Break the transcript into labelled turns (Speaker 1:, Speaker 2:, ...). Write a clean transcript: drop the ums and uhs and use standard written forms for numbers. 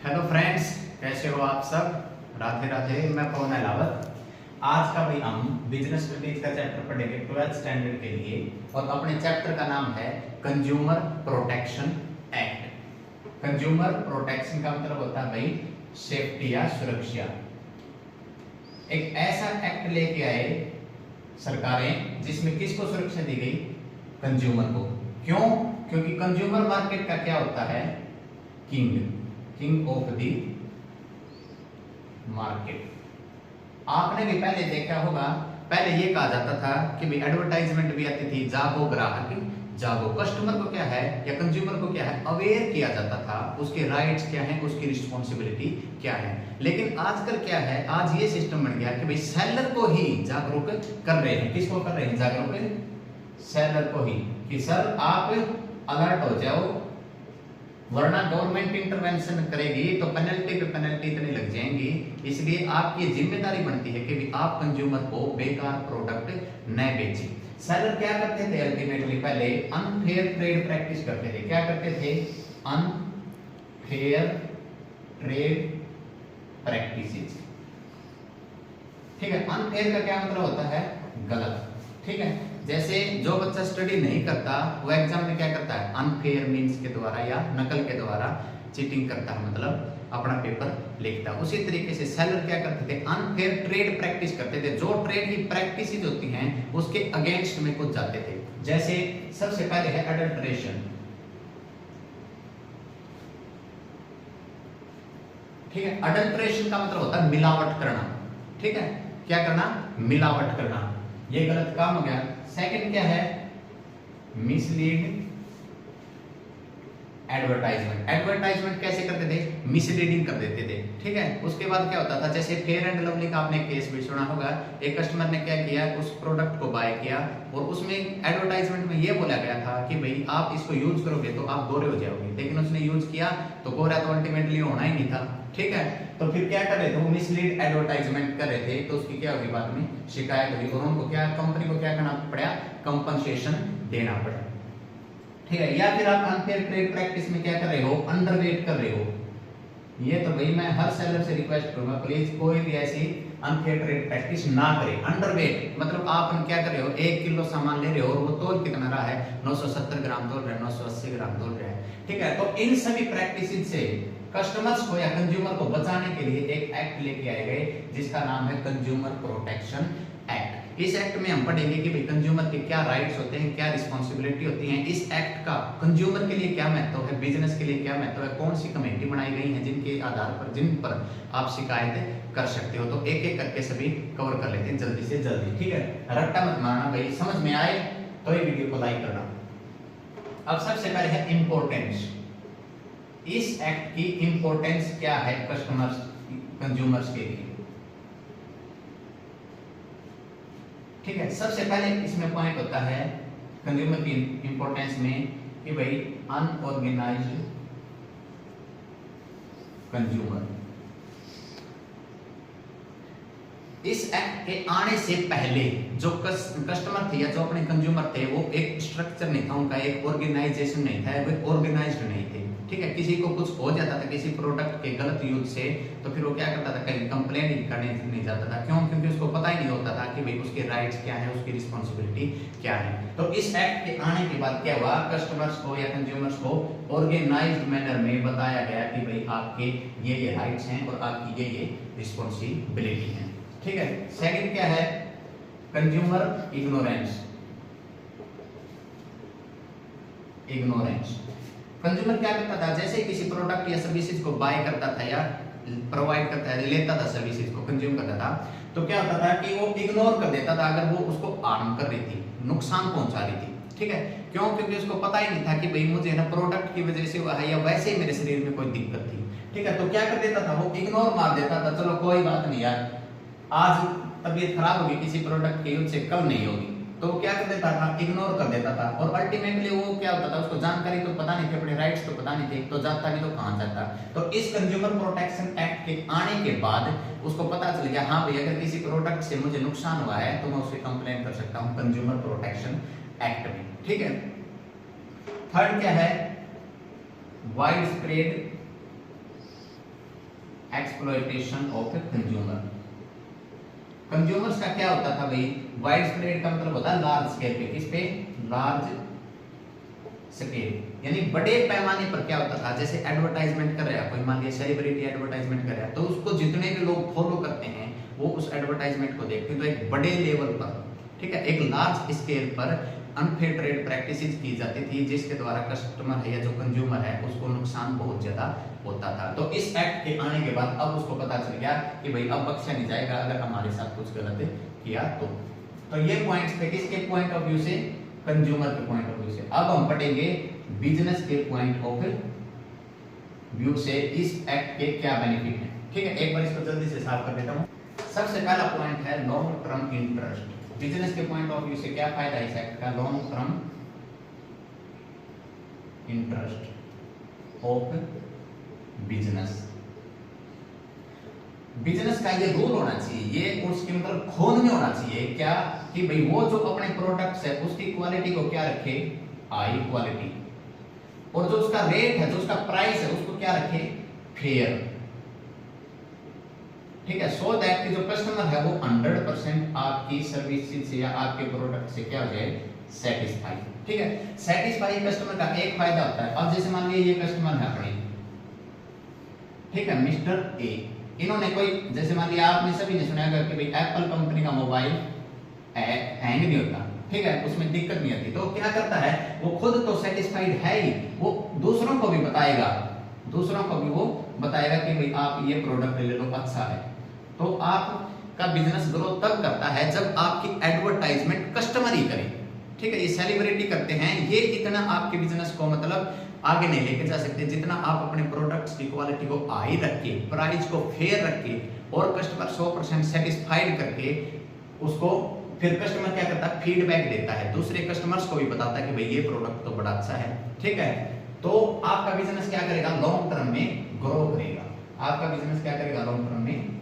Speaker 1: Hello friends, कैसे हो आप सब। राधे राधे। मैं पवन अहलावत। आज का भाई हम बिजनेस स्टडीज का चैप्टर पढ़ेंगे 12th स्टैंडर्ड के लिए, और अपने चैप्टर का नाम है consumer protection act. Consumer protection का मतलब होता है भाई सेफ्टी या सुरक्षा। एक ऐसा एक्ट लेके आए सरकारें जिसमें किसको सुरक्षा दी गई? कंज्यूमर को। क्यों? क्योंकि कंज्यूमर मार्केट का क्या होता है? King of the market. आपने भी पहले देखा होगा, पहले ये कहा जाता था कि भाई एडवर्टाइजमेंट भी आती थी, जागो ग्राहक जागो। कस्टमर को क्या है या कंज्यूमर को क्या है, अवेयर किया जाता था, उसके राइट्स क्या हैं, उसकी रिस्पॉन्सिबिलिटी क्या है। लेकिन आजकल क्या है, आज ये सिस्टम बन गया कि भाई सेलर को ही जागरूक कर रहे हैं। किसको कर रहे हैं जागरूक? सेलर को ही, कि सर आप अलर्ट हो जाओ, वरना गवर्नमेंट इंटरवेंशन करेगी तो पेनल्टी पे पेनल्टी इतनी लग जाएंगी। इसलिए आपकी जिम्मेदारी बनती है कि भी आप कंज्यूमर को बेकार प्रोडक्ट न बेचें। सेलर क्या करते थे? अल्टीमेटली पहले अनफेयर ट्रेड प्रैक्टिस करते थे। क्या करते थे? Unfair trade practices. ठीक है, अनफेयर का क्या मतलब होता है? गलत। ठीक है, जैसे जो बच्चा स्टडी नहीं करता वो एग्जाम में क्या करता है? अनफेयर मींस के द्वारा या नकल के द्वारा चीटिंग करता है, मतलब अपना पेपर लिखता है। उसी तरीके से सेलर क्या करते थे? अनफेयर ट्रेड प्रैक्टिस करते थे। जो ट्रेड की प्रैक्टिसेस होती हैं उसके अगेंस्ट में कुछ जाते थे। जैसे सबसे पहले है अडल्ट्रेशन। ठीक है, अडल्ट्रेशन का मतलब होता है मिलावट करना। ठीक है, क्या करना? मिलावट करना। ये गलत काम हो गया। सेकंड क्या है? Mislead advertisement. एडवर्टाइजमेंट कैसे करते थे? मिसलीडिंग कर देते थे। ठीक है, उसके बाद क्या होता था? जैसे फेयर एंड लवली का आपने केस भी सुना होगा। एक कस्टमर ने क्या किया, उस प्रोडक्ट को बाय किया और उसमें एडवर्टाइजमेंट में ये बोला गया था कि भाई आप इसको यूज करोगे तो आप गोरे हो जाओगे, लेकिन उसने यूज किया तो गोरा तो अल्टीमेटली होना ही नहीं था। ठीक है, तो फिर क्या कर रहे थे? वो मिसलीड एडवर्टाइजमेंट कर रहे थे, तो उसकी क्या होगी? बाद में शिकायत हुई और उनको क्या, कंपनी को क्या करना पड़ा? कंपनसेशन देना पड़ा। ठीक है, या फिर आप अनफेयर ट्रेड प्रैक्टिस में क्या कर रहे हो? अंडरवेट कर रहे हो। ये तो भाई मैं हर सेलर से रिक्वेस्ट करूंगा, प्लीज कोई भी ऐसी अनफेयर ट्रेड प्रैक्टिस ना करें। अंडरवेट मतलब आप क्या कर रहे हो? 1 किलो सामान ले रहे हो और वो तोल कितना रहा है? 970 ग्राम तोल रहा है, 980 ग्राम तोल रहा है। ठीक है, तो इन सभी प्रैक्टिस से कस्टमर्स को या कंज्यूमर को बचाने के लिए एक एक्ट लेके आए गए जिसका नाम है कंज्यूमर प्रोटेक्शन एक्ट। इस एक्ट में हम पढ़ेंगे कि भाई कंज्यूमर के क्या राइट्स होते हैं, क्या रिस्पॉन्सिबिलिटी होती है। इस एक्ट का कंज्यूमर के लिए क्या महत्व है, बिजनेस के लिए क्या महत्व है, कौन सी कमेटी बनाई गई है जिनके आधार पर, जिन पर आप शिकायत कर सकते हो। तो एक एक करके सभी कवर कर लेते हैं जल्दी से जल्दी। ठीक है, रट्टा मत मारना भाई, समझ में आए तो ये वीडियो को लाइक करना। अब सबसे पहले है इंपॉर्टेंस। इस एक्ट की इंपॉर्टेंस क्या है कस्टमर्स, कंज्यूमर्स के लिए? ठीक है, सबसे पहले इसमें पॉइंट होता है कंज्यूमर की इंपॉर्टेंस में कि भाई अनऑर्गेनाइज्ड कंज्यूमर। इस एक्ट के आने से पहले जो कस्टमर थे या जो अपने कंज्यूमर थे वो एक स्ट्रक्चर नहीं था, उनका एक ऑर्गेनाइजेशन नहीं था, वो ऑर्गेनाइज्ड नहीं थे। ठीक है, किसी को कुछ हो जाता था किसी प्रोडक्ट के गलत यूज से तो फिर वो क्या करता था? कहीं कंप्लेंट करने नहीं जाता था। क्यों? क्योंकि उसको पता ही नहीं होता था कि भाई उसके राइट्स क्या है, उसकी रिस्पॉन्सिबिलिटी क्या है। तो इस एक्ट के आने के बाद क्या हुआ? कस्टमर्स को या कंज्यूमर्स को ऑर्गेनाइज्ड मैनर में बताया गया कि भाई आपके ये राइट्स हैं और आपकी ये रिस्पॉन्सिबिलिटी है। ठीक है, सेकंड क्या है? Consumer ignorance. कंज्यूमर क्या करता था? जैसे किसी प्रोडक्ट या सर्विसेज को बाय करता था या प्रोवाइड करता है, लेता था सर्विसेज को, कंज्यूम करता था, तो क्या होता था कि वो इग्नोर कर देता था अगर वो उसको हार्म कर रही थी, नुकसान पहुंचा रही थी। ठीक है, क्यों? क्योंकि उसको पता ही नहीं था कि भाई मुझे ना प्रोडक्ट की वजह से हुआ है या वैसे ही मेरे शरीर में कोई दिक्कत थी। ठीक है, तो क्या कर देता था? वो इग्नोर मार देता था, चलो कोई बात नहीं यार, आज तबीयत खराब होगी किसी प्रोडक्ट के यूज से, कल नहीं होगी, तो क्या कर देता था? इग्नोर कर देता था। और अल्टीमेटली वो क्या होता था? उसको जानकारी तो पता नहीं थी, अपने राइट्स तो पता नहीं थे, तो जाता भी तो कहां जाता। तो इस कंज्यूमर प्रोटेक्शन एक्ट के आने के बाद उसको पता चल गया, हाँ भाई अगर किसी प्रोडक्ट से मुझे नुकसान हुआ है तो मैं उससे कंप्लेन कर सकता हूं कंज्यूमर प्रोटेक्शन एक्ट में। ठीक है, थर्ड क्या है? Wide spread exploitation of consumer. Consumers का क्या होता था भाई, वाइड स्प्रेड का मतलब होता है लार्ज स्केल पे, किस पे, लार्ज स्केल, यानी बड़े पैमाने पर क्या होता था, जैसे एडवर्टाइजमेंट कर रहा है कोई, मान लिया सेलिब्रिटी एडवर्टाइजमेंट कर रहा है, तो उसको जितने भी लोग फॉलो करते हैं वो उस एडवर्टाइजमेंट को देखते हैं, तो एक बड़े लेवल पर, ठीक है, एक लार्ज स्केल पर अनफेयर ट्रेड प्रैक्टिसेस की जाती थी, जिसके द्वारा कस्टमर है या जो कंज्यूमर है उसको नुकसान बहुत ज्यादा होता था। तो इस एक्ट के आने के बाद अब उसको पता चल गया कि भाई अब बख्शा नहीं जाएगा अगर हमारे साथ कुछ गलत किया तो ये पॉइंट्स थे किसके पॉइंट ऑफ व्यू से, कंज्यूमर के पॉइंट ऑफ व्यू से। अब हम पढ़ेंगे बिजनेस के पॉइंट ऑफ व्यू से इस एक्ट के क्या बेनिफिट हैं। ठीक है, एक बार इसको जल्दी से साफ कर देता हूँ। सबसे पहला पॉइंट है लॉन्ग टर्म इंटरेस्ट। बिजनेस के पॉइंट ऑफ व्यू से क्या फायदा है इस एक्ट का, long term interest of business. Business का ये रूल होना चाहिए, ये उसके मतलब खोद में होना चाहिए क्या, कि भाई वो जो अपने प्रोडक्ट्स है उसकी क्वालिटी को क्या रखे, हाई क्वालिटी, और जो उसका रेट है, जो उसका प्राइस है उसको क्या रखे, फेयर। ठीक है, सो दैट कि जो कस्टमर है वो 100% आपकी सर्विसेज से या आपके प्रोडक्ट से क्या हो जाए, सेटिस्फाई। ठीक है, सेटिस्फाई कस्टमर का एक फायदा होता है। अब जैसे मान लीजिए ये कस्टमर है अपने, ठीक है, मिस्टर ए, इन्होंने कोई, जैसे मान लिया आपने सभी ने सुना होगा कि भाई एप्पल कंपनी का मोबाइल हैंग नहीं होता, ठीक है, उसमें दिक्कत नहीं आती, तो क्या करता है वो खुद तो सेटिस्फाइड है ही, वो दूसरों को भी बताएगा, दूसरों को भी वो बताएगा कि भाई आप ये प्रोडक्ट ले लो, अच्छा है। तो आपका बिजनेस ग्रो तब करता है जब आपकी एडवर्टाइजमेंट कस्टमर ही करे। ठीक है, ये सेलिब्रिटी करते हैं, ये इतना आपके बिजनेस को मतलब आगे नहीं लेके जा सकते जितना आप अपने प्रोडक्ट्स की क्वालिटी को हाई रख के, प्राइस को फेयर रख के और कस्टमर 100% सेटिस्फाइड करके उसको, फिर कस्टमर क्या करता है, फीडबैक देता है, दूसरे कस्टमर्स को भी बताता है कि भाई ये प्रोडक्ट तो बड़ा अच्छा है। ठीक है, तो आपका बिजनेस क्या करेगा, लॉन्ग टर्म में ग्रो करेगा। आपका बिजनेस क्या करेगा, लॉन्ग टर्म में